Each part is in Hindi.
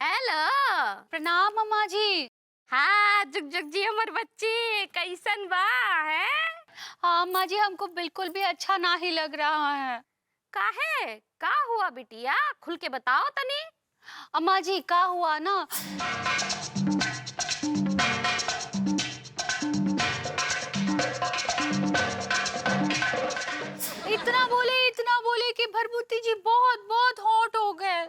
हेलो। प्रणाम अम्मा जी। हाँ, जुग जुग जी हमर बच्ची, कैसन बा है? हाँ अम्मा जी, हमको बिल्कुल भी अच्छा ना ही लग रहा है। काहे? का हुआ बिटिया? खुल के बताओ तनी। अम्मा जी का हुआ ना, इतना बोले कि भरभूति जी बहुत बहुत हॉट हो गए।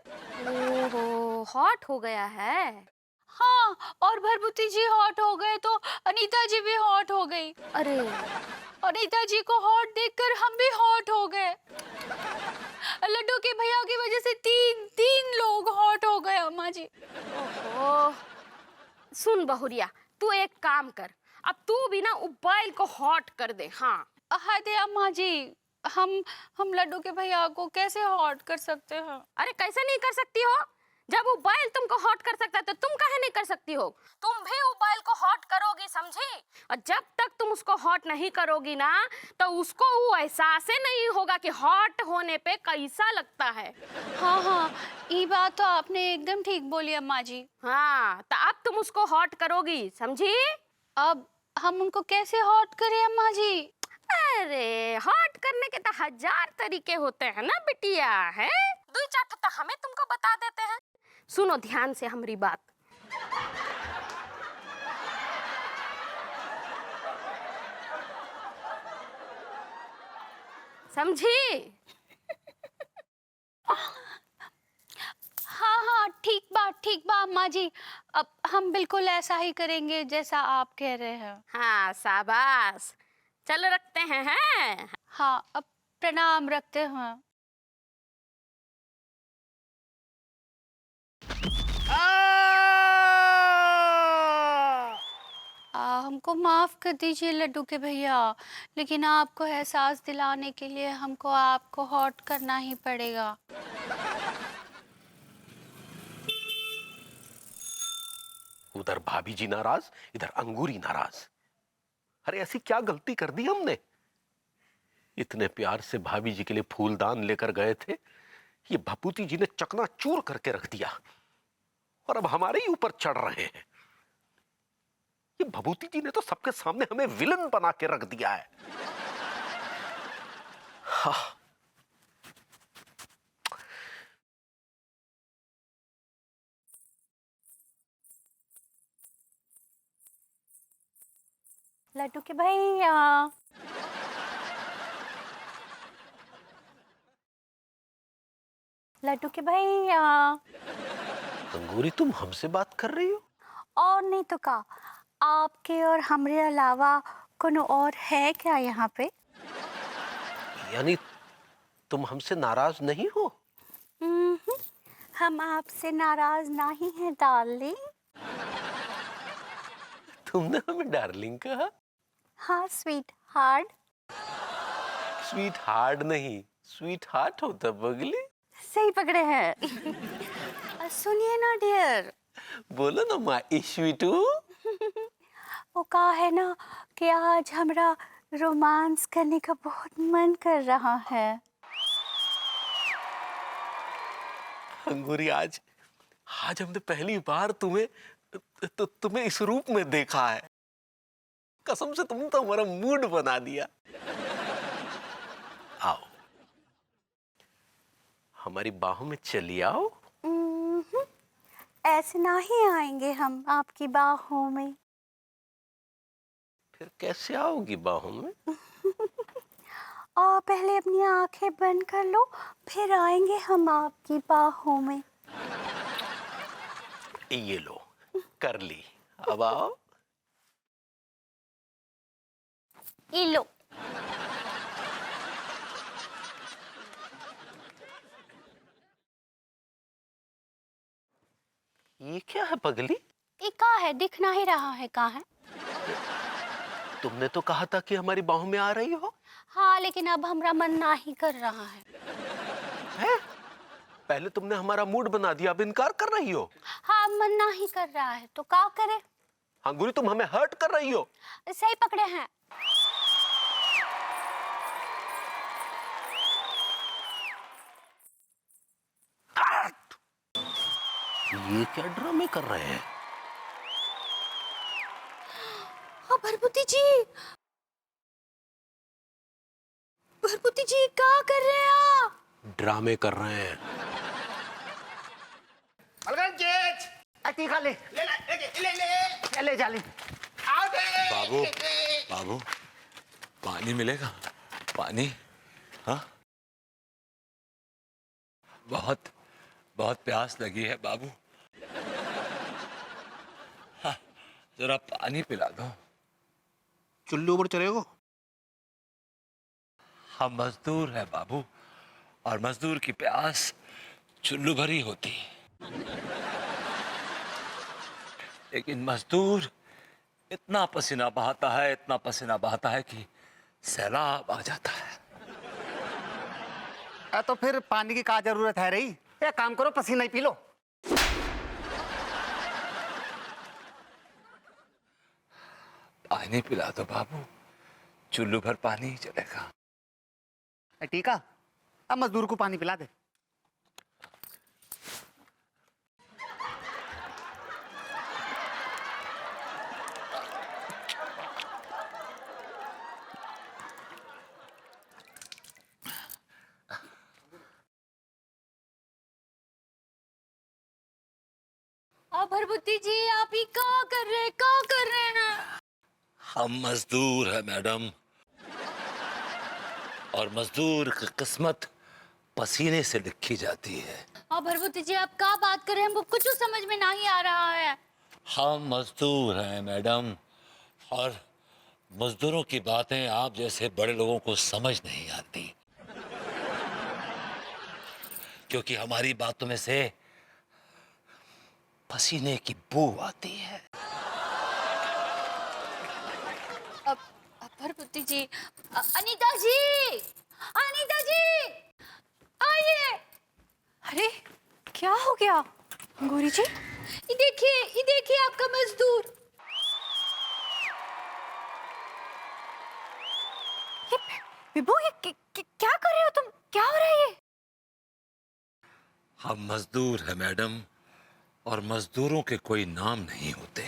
ओहो, हॉट हो गया है। हाँ, और भरभूति जी हॉट हो गए तो अनीता जी भी हॉट हो गई। अरे, अनीता जी को हॉट देखकर हम भी हॉट हो गए। लड्डू के भैया की वजह से तीन तीन लोग हॉट हो गए अम्मा जी। ओहो। सुन बहुरिया, तू एक काम कर, अब तू भी ना उबाइल को हॉट कर दे। हाँ। हाय अम्मा जी, हम लड्डू के भैया को कैसे हॉट कर सकते हैं? अरे कैसे नहीं कर सकती हो? जब उबाइल तुमको हॉट कर सकता है तो तुम काहे नहीं कर सकती हो? तुम भी उबाइल को हॉट करोगी, समझी? और जब तक तुम उसको हॉट नहीं करोगी ना, तो उसको वो एहसास ही नहीं होगा कि हॉट होने पे कैसा लगता है। हाँ हाँ, ये बात तो आपने एकदम ठीक बोली अम्मा जी। हाँ, तो अब तुम उसको हॉट करोगी, समझी? अब हम उनको कैसे हॉट करें अम्मा जी? अरे, हॉट करने के तो 1000 तरीके होते हैं ना बिटिया, है? दो चार तो हमें तुमको बता देते हैं। सुनो ध्यान से हमारी बात। समझी? हाँ हाँ, ठीक बा अम्मा जी। अब हम बिल्कुल ऐसा ही करेंगे जैसा आप कह रहे हैं। हाँ, शाबाश। चलो रखते हैं। हाँ, अब प्रणाम रखते हैं। हमको माफ कर दीजिए लड्डू के भैया, लेकिन आपको एहसास दिलाने के लिए हमको आपको हॉट करना ही पड़ेगा। उधर भाभी जी नाराज, इधर अंगूरी नाराज। अरे ऐसी क्या गलती कर दी हमने? इतने प्यार से भाभी जी के लिए फूलदान लेकर गए थे, ये भपूती जी ने चकनाचूर करके रख दिया और अब हमारे ही ऊपर चढ़ रहे हैं। ये भभूति जी ने तो सबके सामने हमें विलन बना के रख दिया है। हाँ। लड्डू के भैया, लड्डू के भैया। अंगूरी, तुम हमसे बात कर रही हो? और नहीं तो का, आपके और हमरे अलावा कोनो और है क्या यहाँ पे? यानी तुम हमसे नाराज नहीं हो? हम आपसे नाराज नहीं हैं डार्लिंग। तुमने हमें डार्लिंग कहा? हाँ स्वीट हार्ट। स्वीट हार्ट नहीं, स्वीट हार्ट होता पगली। सही पकड़े हैं। सुनिए ना डियर, बोलो ना माई स्वीटू। वो कहा है ना कि आज हमरा रोमांस करने का बहुत मन कर रहा है। अंगूरी, आज आज हमने पहली बार तुम्हें इस रूप में देखा है। कसम से तुमने तो हमारा मूड बना दिया। आओ, हमारी बाहों में चली आओ। ऐसे ना ही आएंगे हम आपकी बाहों में। फिर कैसे आओगी बाहों में? और पहले अपनी आंखें बंद कर लो, फिर आएंगे हम आपकी बाहों में। ये लो, कर ली। अब आओ। ये लो। ये क्या है पगली? ये कहाँ है? दिख ना ही रहा है कहाँ है। तुमने तो कहा था कि हमारी बाहों में आ रही हो। हाँ, लेकिन अब हमरा मन ना ही कर रहा है। है? पहले तुमने हमारा मूड बना दिया, अब इनकार कर रही हो। हाँ, मन ना ही कर रहा है तो क्या करे? अंगूरी, तुम हमें हर्ट कर रही हो। सही पकड़े हैं। ये क्या ड्रामे कर रहे हैं? हाँ भरभूति जी, भरभूति जी क्या कर रहे हैं आप? ड्रामे कर रहे हैं। तीखा ले ले ले ले जा ले। बाबू, बाबू, पानी मिलेगा? पानी? हाँ, बहुत बहुत प्यास लगी है बाबू। हाँ, जरा पानी पिला दो। चुल्लू ऊपर चढ़े हो? हम मजदूर हैं बाबू, और मजदूर की प्यास चुल्लू भरी होती। लेकिन मजदूर इतना पसीना बहाता है, इतना पसीना बहाता है कि सैलाब आ जाता है। तो फिर पानी की क्या जरूरत है रही? एक काम करो, पसीना ही पी लो। पानी पिला दो बाबू, चुल्लू भर पानी ही चलेगा। ठीक है, अब मजदूर को पानी पिला दे। भरभूति जी आप ही क्या कर रहे हैं, क्या कर रहे हैं? हम मजदूर हैं मैडम, और मजदूर की किस्मत पसीने से लिखी जाती है। भरभूति जी आप क्या बात कर रहे हैं, हमको कुछ समझ में नहीं आ रहा है। हम मजदूर हैं मैडम, और मजदूरों की बातें आप जैसे बड़े लोगों को समझ नहीं आती, क्योंकि हमारी बातों में से पसीने की बू आती है। अब भरभूति जी, अनीता जी, अनीता जी आइए। अरे क्या हो गया गौरी जी? ये देखिए आपका मजदूर। ये विभू, ये क्या कर रहे हो तुम? क्या हो रहा है ये? हम मजदूर हैं मैडम, और मजदूरों के कोई नाम नहीं होते।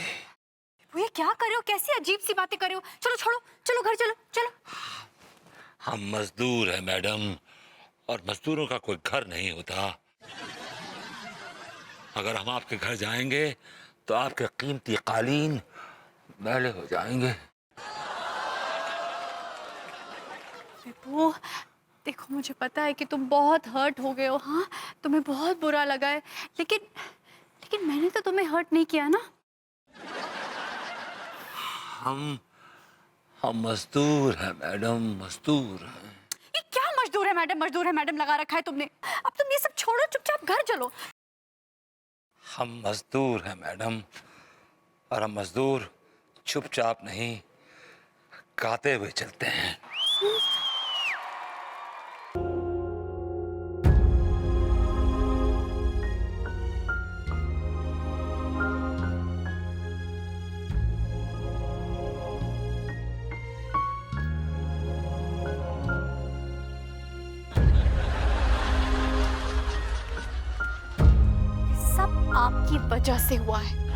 वो ये क्या कर रहे हो? कैसी अजीब सी बातें कर रहे हो? चलो छोड़ो, चलो घर चलो, चलो। हम मजदूर हैं मैडम, और मजदूरों का कोई घर नहीं होता। अगर हम आपके घर जाएंगे तो आपके कीमती कालीन मैले हो जाएंगे। विभू देखो, मुझे पता है कि तुम बहुत हर्ट हो गए हो। हाँ, तुम्हें बहुत बुरा लगा है, लेकिन मैंने तो तुम्हें हर्ट नहीं किया ना। हम मजदूर हैं मैडम, मजदूर हैं। ये क्या मजदूर है मैडम लगा रखा है तुमने? अब तुम ये सब छोड़ो, चुपचाप घर चलो। हम मजदूर हैं मैडम, और हम मजदूर चुपचाप नहीं, गाते हुए चलते हैं। सब आपकी वजह से हुआ है।